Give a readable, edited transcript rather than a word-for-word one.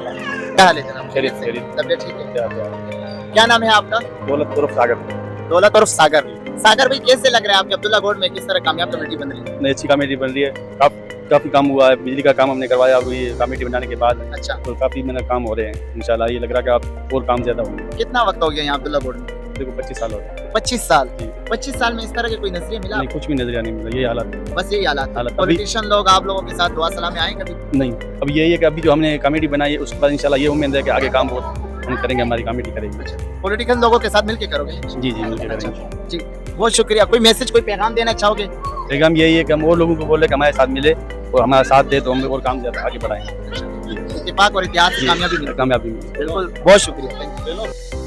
क्या हाल है जनाब? खैरियत, खैरियत। तबीयत ठीक है? क्या क्या नाम है आपका? दौलत उर्फ सागर। दौलत और सागर। सागर भाई कैसे लग रहा है आपके अब्दुल्ला गोड में किस तरह कामयाब कमेटी बन रही है? नई अच्छी कमेटी बन रही है। काफी काम हुआ है, बिजली का काम हमने करवाया अभी कमेटी बनाने के बाद। अच्छा, तो काफी मेरा काम हो रहे हैं, इंशाल्लाह ये लग रहा है कि आप और काम ज्यादा होंगे। कितना वक्त हो गया यहाँ अब्दुल्ला गोड में? देखो 25 साल हो गए। 25 साल। जी। 25 साल में इस तरह के कोई नजरिया मिला नहीं, कुछ भी नजरिया नहीं मिला, ये हालत है। बस यही हालात हालत अभी पॉलिटिशियन लोग आप लोगों के साथ दुआ सलाम में आए कभी? नहीं। अब यही है कि अभी जो हमने कमेटी बनाई है उसके बाद इंशाल्लाह ये उम्मीद है कि आगे काम बहुत हम करेंगे, हमारी कमेटी करेगी। पॉलिटिकल लोगों के साथ मिलके करोगे? जी जी, मिलकर करेंगे। जी, बहुत शुक्रिया। कोई मैसेज कोई पैगाम देना चाहोगे? लेकिन हम यही है कि हम और लोगों को बोले कि हमारे साथ मिले और हमारा साथ दे तो हम और काम ज्यादा आगे बढ़ाएंगे। इत्तेफाक और इतिहास से जी, कामयाबी मिले। कामयाबी मिले। बिल्कुल, बहुत शुक्रिया।